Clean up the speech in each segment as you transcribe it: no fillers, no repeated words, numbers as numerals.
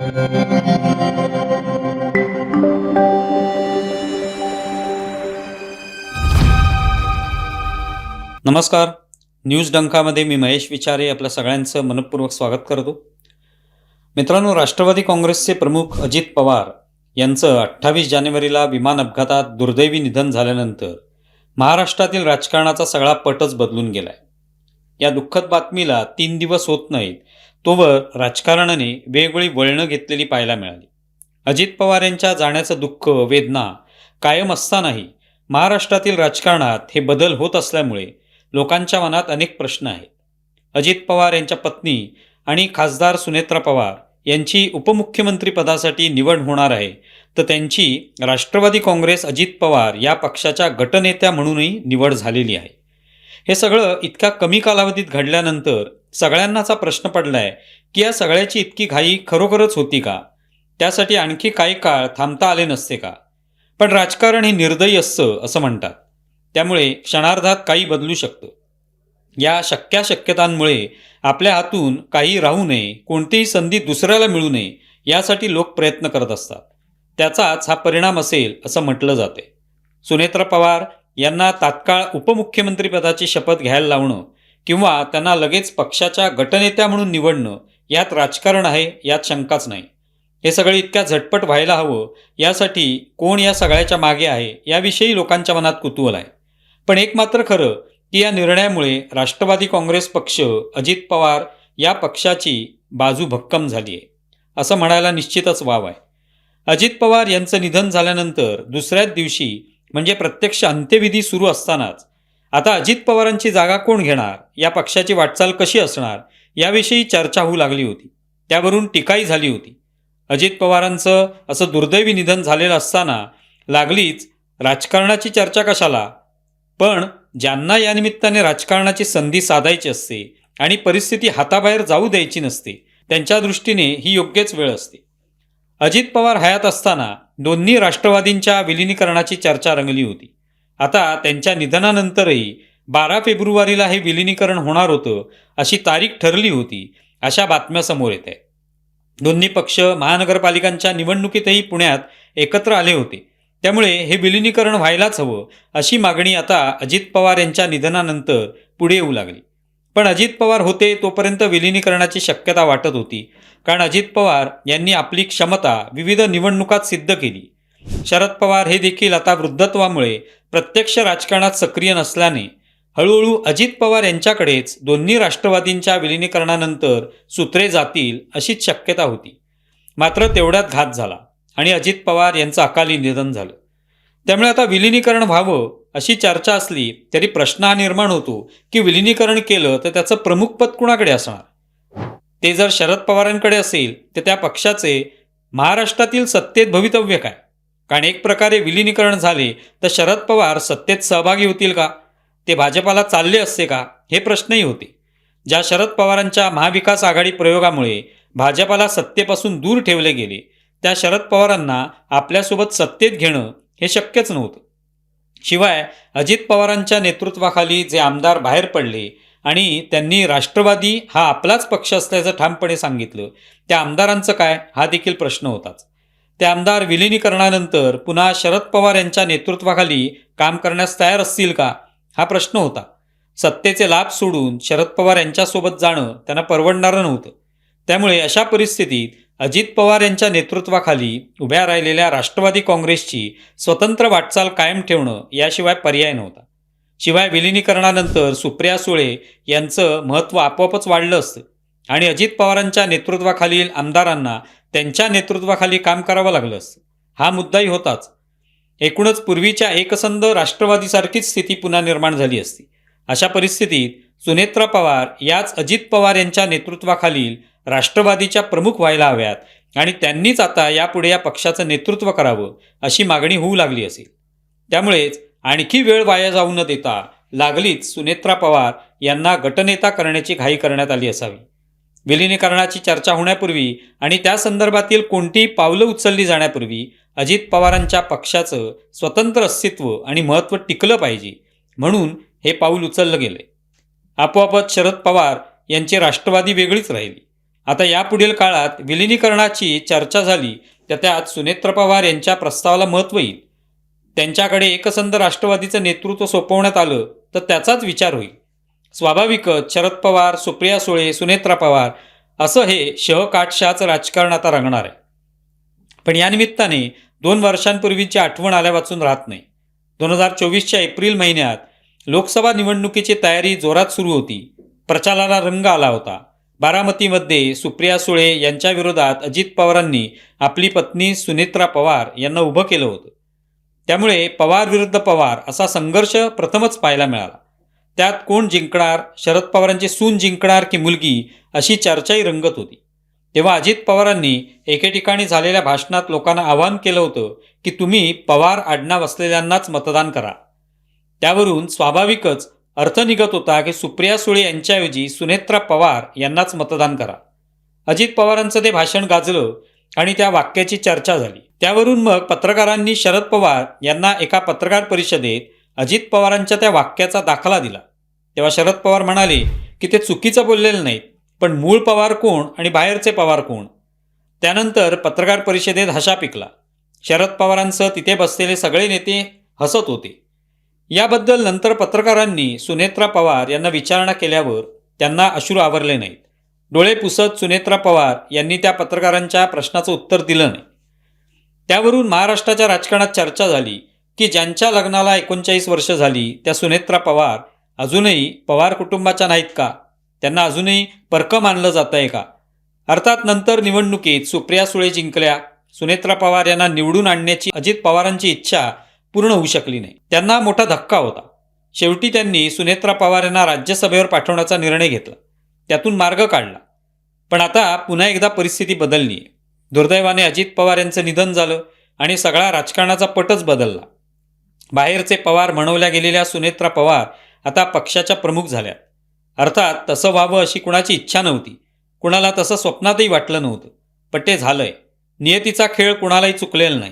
नमस्कार. न्यूज डंकामध्ये मी महेश विचारे आपल्या सगळ्यांचं मनपूर्वक स्वागत करतो. मित्रांनो, राष्ट्रवादी काँग्रेसचे प्रमुख अजित पवार यांचं 28 जानेवारीला विमान अपघातात दुर्दैवी निधन झाल्यानंतर महाराष्ट्रातील राजकारणाचा सगळा पटच बदलून गेलाय. या दुःखद बातमीला 3 दिवस होत नाहीत तोवर राजकारणाने वेगवेगळी वळणं घेतलेली पाहायला मिळाली. अजित पवार यांच्या जाण्याचं दुःख, वेदना कायम असतानाही महाराष्ट्रातील राजकारणात हे बदल होत असल्यामुळे लोकांच्या मनात अनेक प्रश्न आहेत. अजित पवार यांच्या पत्नी आणि खासदार सुनेत्रा पवार यांची उपमुख्यमंत्री पदासाठी निवड होणार आहे, तर त्यांची राष्ट्रवादी काँग्रेस अजित पवार या पक्षाच्या गटनेत्या म्हणूनही निवड झालेली आहे. हे सगळं इतक्या कमी कालावधीत घडल्यानंतर सगळ्यांनाचा प्रश्न पडलाय की या सगळ्याची इतकी घाई खरोखरच होती का? त्यासाठी आणखी काही काळ थांबता आले नसते का? पण राजकारण हे निर्दयी असतं असं म्हणतात, त्यामुळे क्षणार्धात काही बदलू शकतं. या शक्यतांमुळे आपल्या हातून काही राहू नये, कोणतीही संधी दुसऱ्याला मिळू नये यासाठी लोक प्रयत्न करत असतात. त्याचाच हा परिणाम असेल असं म्हटलं जाते. सुनेत्रा पवार यांना तात्काळ उपमुख्यमंत्रीपदाची शपथ घ्यायला लावणं किंवा त्यांना लगेच पक्षाच्या गटनेत्या म्हणून निवडणं यात राजकारण आहे, यात शंकाच नाही. हे सगळे इतक्या झटपट व्हायला हवं यासाठी कोण या सगळ्याच्या मागे आहे याविषयी लोकांच्या मनात कुतूहल आहे. पण एक मात्र खरं की या निर्णयामुळे राष्ट्रवादी काँग्रेस पक्ष, अजित पवार या पक्षाची बाजू भक्कम झाली आहे असं म्हणायला निश्चितच वाव आहे. अजित पवार यांचं निधन झाल्यानंतर दुसऱ्याच दिवशी म्हणजे प्रत्यक्ष अंत्यविधी सुरू असतानाच आता अजित पवारांची जागा कोण घेणार, या पक्षाची वाटचाल कशी असणार याविषयी चर्चा होऊ लागली होती. त्यावरून टीकाही झाली होती. अजित पवारांचं असं दुर्दैवी निधन झालेलं असताना लागलीच राजकारणाची चर्चा कशाला? पण ज्यांना या निमित्ताने राजकारणाची संधी साधायची असते आणि परिस्थिती हाताबाहेर जाऊ द्यायची नसते, त्यांच्या दृष्टीने ही योग्यच वेळ असते. अजित पवार हयात असताना दोन्ही राष्ट्रवादींच्या विलिनीकरणाची चर्चा रंगली होती. आता त्यांच्या निधनानंतरही 12 फेब्रुवारीला हे विलिनीकरण होणार होतं अशी तारीख ठरली होती, अशा बातम्या समोर येत आहेत. दोन्ही पक्ष महानगरपालिकांच्या निवडणुकीतही पुण्यात एकत्र आले होते, त्यामुळे हे विलिनीकरण व्हायलाच हवं अशी मागणी आता अजित पवार यांच्या निधनानंतर पुढे येऊ लागली. पण अजित पवार होते तोपर्यंत विलिनीकरणाची शक्यता वाटत होती, कारण अजित पवार यांनी आपली क्षमता विविध निवडणुकात सिद्ध केली. शरद पवार हे देखील आता वृद्धत्वामुळे प्रत्यक्ष राजकारणात सक्रिय नसल्याने हळूहळू अजित पवार यांच्याकडेच दोन्ही राष्ट्रवादींच्या विलिनीकरणानंतर सूत्रे जातील अशीच शक्यता होती. मात्र तेवढ्यात घात झाला आणि अजित पवार यांचं अकाली निधन झालं. त्यामुळे आता विलिनीकरण व्हावं अशी चर्चा असली तरी प्रश्न हा निर्माण होतो की विलिनीकरण केलं तर त्याचं प्रमुखपद कुणाकडे असणार? ते जर शरद पवारांकडे असेल तर त्या पक्षाचे महाराष्ट्रातील सत्तेत भवितव्य काय? कारण एक प्रकारे विलिनीकरण झाले तर शरद पवार सत्तेत सहभागी होतील का? ते भाजपाला चालले असते का? हे प्रश्नही होते. ज्या शरद पवारांच्या महाविकास आघाडी प्रयोगामुळे भाजपाला सत्तेपासून दूर ठेवले गेले, त्या शरद पवारांना आपल्यासोबत सत्तेत घेणं हे शक्यच नव्हतं. शिवाय अजित पवारांच्या नेतृत्वाखाली जे आमदार बाहेर पडले आणि त्यांनी राष्ट्रवादी हा आपलाच पक्ष असल्याचं ठामपणे सांगितलं, त्या आमदारांचं काय हा देखील प्रश्न होताच. ते आमदार विलिनीकरणानंतर पुन्हा शरद पवार यांच्या नेतृत्वाखाली काम करण्यास तयार असतील का हा प्रश्न होता. सत्तेचे लाभ सोडून शरद पवार यांच्यासोबत जाणं त्यांना परवडणारं नव्हतं. त्यामुळे अशा परिस्थितीत अजित पवार यांच्या नेतृत्वाखाली उभ्या राहिलेल्या राष्ट्रवादी काँग्रेसची स्वतंत्र वाटचाल कायम ठेवणं याशिवाय पर्याय नव्हता. शिवाय विलिनीकरणानंतर सुप्रिया सुळे यांचं महत्त्व आपोआपच वाढलं असतं आणि अजित पवारांच्या नेतृत्वाखालील आमदारांना त्यांच्या नेतृत्वाखाली काम करावं लागलं असतं. हा मुद्दाही होताच. एकूणच पूर्वीच्या एकसंध राष्ट्रवादीसारखीच स्थिती पुन्हा निर्माण झाली असती. अशा परिस्थितीत सुनेत्रा पवार याच अजित पवार यांच्या नेतृत्वाखालील राष्ट्रवादीच्या प्रमुख व्हायला हव्यात आणि त्यांनीच आता यापुढे या पक्षाचं नेतृत्व करावं अशी मागणी होऊ लागली असेल. त्यामुळेच आणखी वेळ वाया जाऊ न देता लागलीच सुनेत्रा पवार यांना गटनेता करण्याची घाई करण्यात आली असावी. विलिनीकरणाची चर्चा होण्यापूर्वी आणि त्या संदर्भातील कोणतीही पावलं उचलली जाण्यापूर्वी अजित पवारांच्या पक्षाचं स्वतंत्र अस्तित्व आणि महत्त्व टिकलं पाहिजे, म्हणून हे पाऊल उचललं गेले. आपोआपच शरद पवार यांची राष्ट्रवादी वेगळीच राहिली. आता यापुढील काळात विलिनीकरणाची चर्चा झाली तर त्यात सुनेत्र पवार यांच्या प्रस्तावाला महत्त्व येईल. त्यांच्याकडे एकसंध राष्ट्रवादीचं नेतृत्व सोपवण्यात आलं तर त्याचाच विचार होईल. स्वाभाविकच शरद पवार, सुप्रिया सुळे, सुनेत्रा पवार असं हे शहकाटशाचं राजकारण आता रंगणार आहे. पण या निमित्ताने 2 वर्षांपूर्वीची आठवण आल्यावाचून राहत नाही. 2024च्या एप्रिल महिन्यात लोकसभा निवडणुकीची तयारी जोरात सुरू होती. प्रचाराला रंग आला होता. बारामतीमध्ये सुप्रिया सुळे यांच्या विरोधात अजित पवारांनी आपली पत्नी सुनेत्रा पवार यांना उभं केलं होतं. त्यामुळे पवार विरुद्ध पवार असा संघर्ष प्रथमच पाहायला मिळाला. त्यात कोण जिंकणार, शरद पवारांची सून जिंकणार की मुलगी, अशी चर्चाही रंगत होती. तेव्हा अजित पवारांनी एके ठिकाणी झालेल्या भाषणात लोकांना आवाहन केलं होतं की तुम्ही पवार आडनाव असलेल्यांनाच मतदान करा. त्यावरून स्वाभाविकच अर्थ निघत होता की सुप्रिया सुळे यांच्याऐवजी सुनेत्रा पवार यांनाच मतदान करा. अजित पवारांचं ते भाषण गाजलं आणि त्या वाक्याची चर्चा झाली. त्यावरून मग पत्रकारांनी शरद पवार यांना एका पत्रकार परिषदेत अजित पवारांच्या त्या वाक्याचा दाखला दिला. तेव्हा शरद पवार म्हणाले की ते चुकीचं बोललेलं नाहीत, पण मूळ पवार कोण आणि बाहेरचे पवार कोण. त्यानंतर पत्रकार परिषदेत हशा पिकला. शरद पवारांसह तिथे बसलेले सगळे नेते हसत होते. याबद्दल नंतर पत्रकारांनी सुनेत्रा पवार यांना विचारणा केल्यावर त्यांना अश्रू आवरले नाहीत. डोळे पुसत सुनेत्रा पवार यांनी त्या पत्रकारांच्या प्रश्नाचं उत्तर दिलं नाही. त्यावरून महाराष्ट्राच्या राजकारणात चर्चा झाली की ज्यांच्या लग्नाला 39 वर्ष झाली त्या सुनेत्रा पवार अजूनही पवार कुटुंबाच्या नाहीत का? त्यांना अजूनही परकं मानलं जात आहे का? अर्थात नंतर निवडणुकीत सुप्रिया सुळे जिंकल्या. सुनेत्रा पवार यांना निवडून आणण्याची अजित पवारांची इच्छा पूर्ण होऊ शकली नाही. त्यांना मोठा धक्का होता. शेवटी त्यांनी सुनेत्रा पवार यांना राज्यसभेवर पाठवण्याचा निर्णय घेतला. त्यातून मार्ग काढला. पण आता पुन्हा एकदा परिस्थिती बदलली आहे. दुर्दैवाने अजित पवार यांचं निधन झालं आणि सगळा राजकारणाचा पटच बदलला. बाहेरचे पवार म्हणवल्या गेलेल्या सुनेत्रा पवार आता पक्षाच्या प्रमुख झाल्या. अर्थात तसं व्हावं अशी कुणाची इच्छा नव्हती. कुणाला तसं स्वप्नातही वाटलं नव्हतं. पण ते झालंय. नियतीचा खेळ कुणालाही चुकलेला नाही.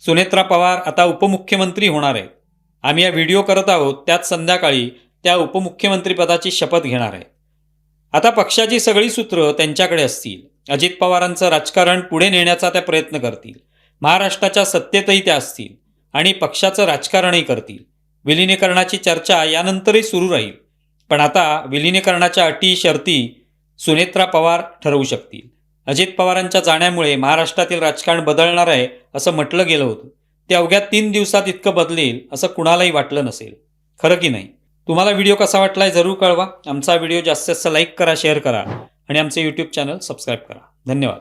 सुनेत्रा पवार आता उपमुख्यमंत्री होणार आहेत. आम्ही या व्हिडिओ करत आहोत त्याच संध्याकाळी त्या उपमुख्यमंत्रीपदाची शपथ घेणार आहेत. आता पक्षाची सगळी सूत्र त्यांच्याकडे असतील. अजित पवारांचं राजकारण पुढे नेण्याचा त्या प्रयत्न करतील. महाराष्ट्राच्या सत्तेतही त्या असतील आणि पक्षाचं राजकारणही करतील. विलिनीकरणाची चर्चा यानंतरही सुरू राहील. पण आता विलिनीकरणाच्या अटी शर्ती सुनेत्रा पवार ठरवू शकतील. अजित पवारांच्या जाण्यामुळे महाराष्ट्रातील राजकारण बदलणार आहे असं म्हटलं गेलं होतं. ते अवघ्या 3 दिवसात इतकं बदलेल असं कुणालाही वाटलं नसेल. खरं की नाही? तुम्हाला व्हिडिओ कसा वाटलाय जरूर कळवा. आमचा व्हिडिओ जास्तीत जास्त लाईक करा, शेअर करा आणि आमचे यूट्यूब चॅनल सबस्क्राईब करा. धन्यवाद.